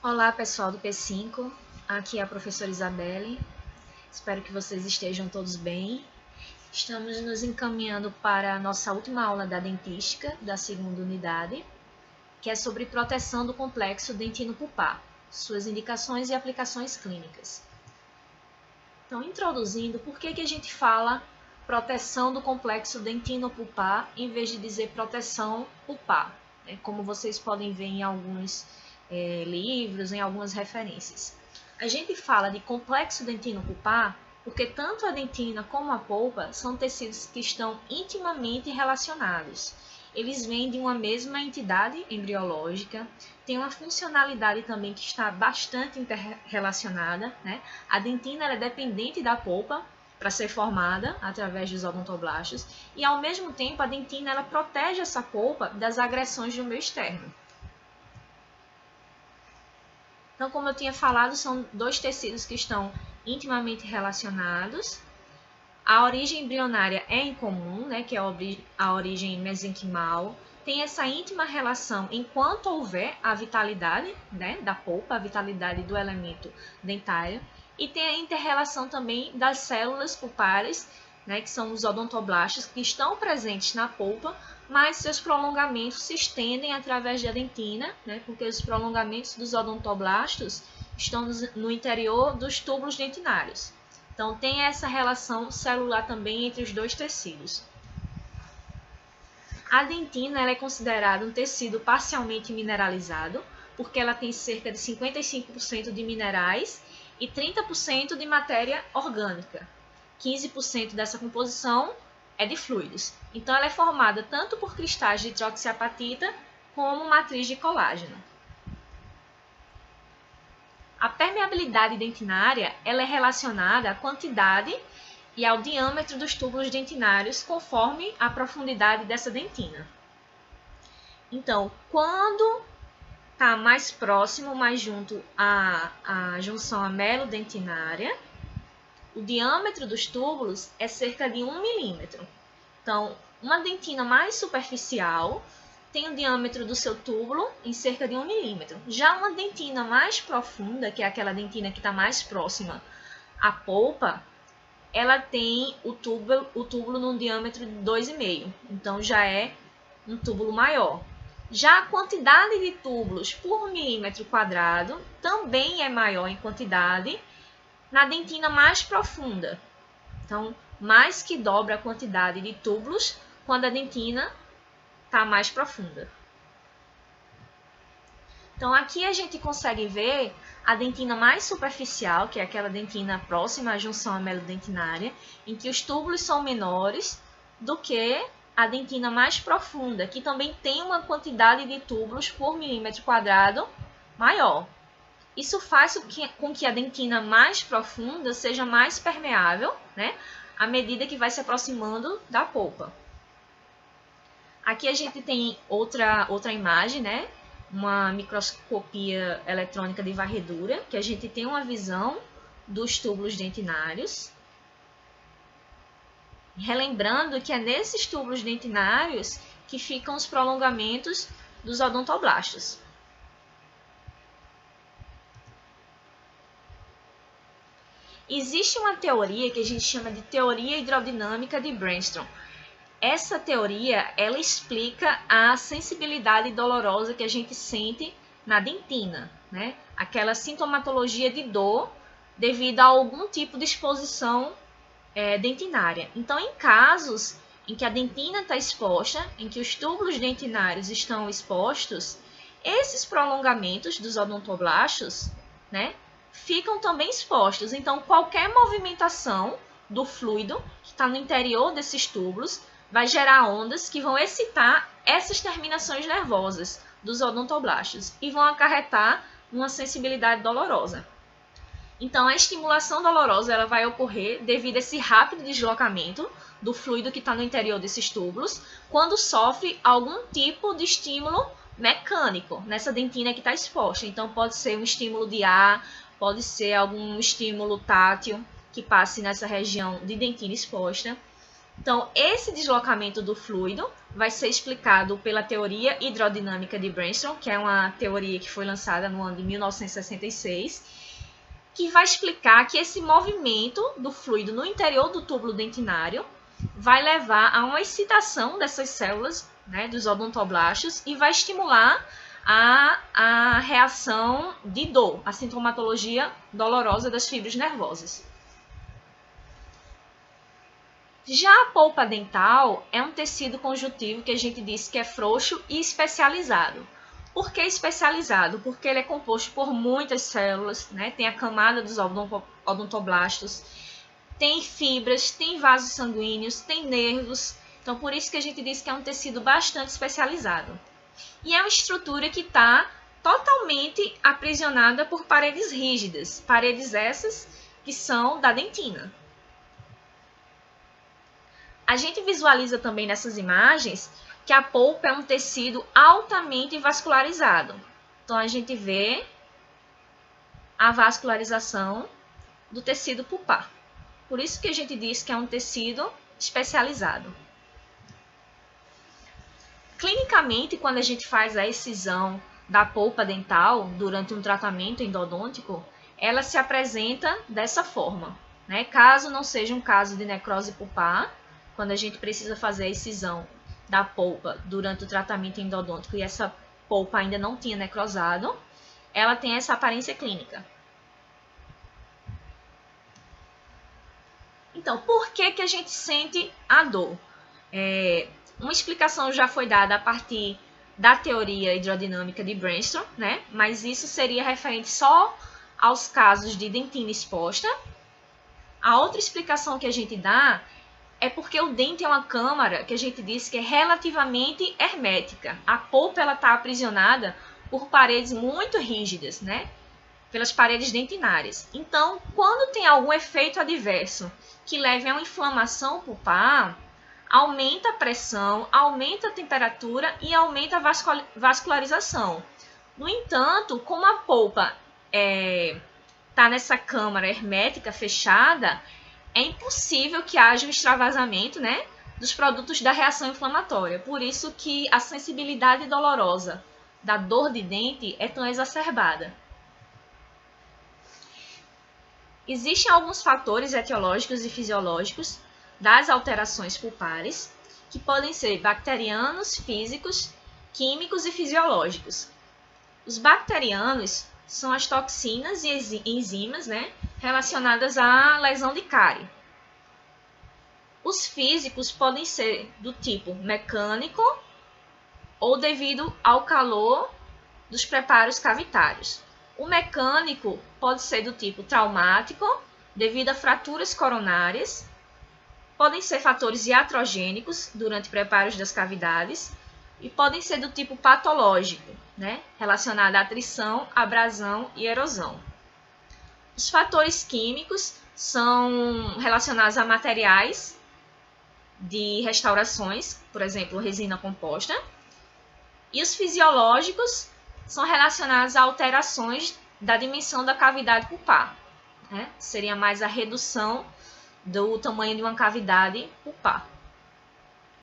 Olá, pessoal do P5, aqui é a professora Isabelle, espero que vocês estejam todos bem. Estamos nos encaminhando para a nossa última aula da dentística, da segunda unidade, que é sobre proteção do complexo dentino-pulpar, suas indicações e aplicações clínicas. Então, introduzindo, por que a gente fala proteção do complexo dentino-pulpar em vez de dizer proteção pulpar, né? Como vocês podem ver em alguns livros, em algumas referências. A gente fala de complexo dentino-pulpar porque tanto a dentina como a polpa são tecidos que estão intimamente relacionados. Eles vêm de uma mesma entidade embriológica, tem uma funcionalidade também que está bastante interrelacionada, né? A dentina é dependente da polpa para ser formada através dos odontoblastos e, ao mesmo tempo, a dentina ela protege essa polpa das agressões do meio externo. Então, como eu tinha falado, são dois tecidos que estão intimamente relacionados. A origem embrionária é incomum, né, que é a origem mesenquimal. Tem essa íntima relação enquanto houver a vitalidade, né, da polpa, a vitalidade do elemento dentário. E tem a interrelação também das células pulpares, né, que são os odontoblastos, que estão presentes na polpa, mas seus prolongamentos se estendem através da dentina, né, porque os prolongamentos dos odontoblastos estão no interior dos túbulos dentinários. Então, tem essa relação celular também entre os dois tecidos. A dentina ela é considerada um tecido parcialmente mineralizado, porque ela tem cerca de 55% de minerais e 30% de matéria orgânica. 15% dessa composição é de fluidos. Então, ela é formada tanto por cristais de hidroxiapatita como matriz de colágeno. A permeabilidade dentinária ela é relacionada à quantidade e ao diâmetro dos túbulos dentinários conforme a profundidade dessa dentina. Então, quando está mais próximo, mais junto à junção amelo-dentinária, o diâmetro dos túbulos é cerca de 1 milímetro. Então, uma dentina mais superficial tem o diâmetro do seu túbulo em cerca de 1 milímetro. Já uma dentina mais profunda, que é aquela dentina que está mais próxima à polpa, ela tem o túbulo num diâmetro de 2,5. Então, já é um túbulo maior. Já a quantidade de túbulos por milímetro quadrado também é maior em quantidade na dentina mais profunda. Então, mais que dobra a quantidade de túbulos quando a dentina está mais profunda. Então, aqui a gente consegue ver a dentina mais superficial, que é aquela dentina próxima à junção amelo-dentinária, em que os túbulos são menores do que a dentina mais profunda, que também tem uma quantidade de túbulos por milímetro quadrado maior. Isso faz com que a dentina mais profunda seja mais permeável, né, à medida que vai se aproximando da polpa. Aqui a gente tem outra imagem, né, uma microscopia eletrônica de varredura, que a gente tem uma visão dos túbulos dentinários. Relembrando que é nesses túbulos dentinários que ficam os prolongamentos dos odontoblastos. Existe uma teoria que a gente chama de teoria hidrodinâmica de Brainstorm. Essa teoria, ela explica a sensibilidade dolorosa que a gente sente na dentina, né? Aquela sintomatologia de dor devido a algum tipo de exposição dentinária. Então, em casos em que a dentina está exposta, em que os túbulos dentinários estão expostos, esses prolongamentos dos odontoblastos, né, ficam também expostos. Então, qualquer movimentação do fluido que está no interior desses túbulos vai gerar ondas que vão excitar essas terminações nervosas dos odontoblastos e vão acarretar uma sensibilidade dolorosa. Então, a estimulação dolorosa ela vai ocorrer devido a esse rápido deslocamento do fluido que está no interior desses túbulos, quando sofre algum tipo de estímulo mecânico nessa dentina que está exposta. Então, pode ser um estímulo de ar, pode ser algum estímulo tátil que passe nessa região de dentina exposta. Então, esse deslocamento do fluido vai ser explicado pela teoria hidrodinâmica de Brainstorm, que é uma teoria que foi lançada no ano de 1966, que vai explicar que esse movimento do fluido no interior do túbulo dentinário vai levar a uma excitação dessas células, né, dos odontoblastos, e vai estimular a reação de dor, a sintomatologia dolorosa das fibras nervosas. Já a polpa dental é um tecido conjuntivo que a gente disse que é frouxo e especializado. Por que especializado? Porque ele é composto por muitas células, né? Tem a camada dos odontoblastos, tem fibras, tem vasos sanguíneos, tem nervos. Então, por isso que a gente diz que é um tecido bastante especializado. E é uma estrutura que está totalmente aprisionada por paredes rígidas, paredes essas que são da dentina. A gente visualiza também nessas imagens que a polpa é um tecido altamente vascularizado. Então, a gente vê a vascularização do tecido pulpar. Por isso que a gente diz que é um tecido especializado. Clinicamente, quando a gente faz a excisão da polpa dental durante um tratamento endodôntico, ela se apresenta dessa forma, né? Caso não seja um caso de necrose pulpar, quando a gente precisa fazer a excisão da polpa durante o tratamento endodôntico e essa polpa ainda não tinha necrosado, ela tem essa aparência clínica. Então, por que que a gente sente a dor? Uma explicação já foi dada a partir da teoria hidrodinâmica de Brainstorm, né? Mas isso seria referente só aos casos de dentina exposta. A outra explicação que a gente dá é porque o dente é uma câmara que a gente disse que é relativamente hermética. A polpa está aprisionada por paredes muito rígidas, né? Pelas paredes dentinárias. Então, quando tem algum efeito adverso que leve a uma inflamação pulpar, aumenta a pressão, aumenta a temperatura e aumenta a vascularização. No entanto, como a polpa está nessa câmara hermética fechada, é impossível que haja um extravasamento, né, dos produtos da reação inflamatória. Por isso que a sensibilidade dolorosa da dor de dente é tão exacerbada. Existem alguns fatores etiológicos e fisiológicos das alterações pulpares, que podem ser bacterianos, físicos, químicos e fisiológicos. Os bacterianos são as toxinas e enzimas, né, relacionadas à lesão de cárie. Os físicos podem ser do tipo mecânico ou devido ao calor dos preparos cavitários. O mecânico pode ser do tipo traumático, devido a fraturas coronárias. Podem ser fatores iatrogênicos durante preparos das cavidades e podem ser do tipo patológico, né, relacionado à atrição, abrasão e erosão. Os fatores químicos são relacionados a materiais de restaurações, por exemplo, resina composta. E os fisiológicos são relacionados a alterações da dimensão da cavidade pulpar, né? Seria mais a redução do tamanho de uma cavidade pulpar.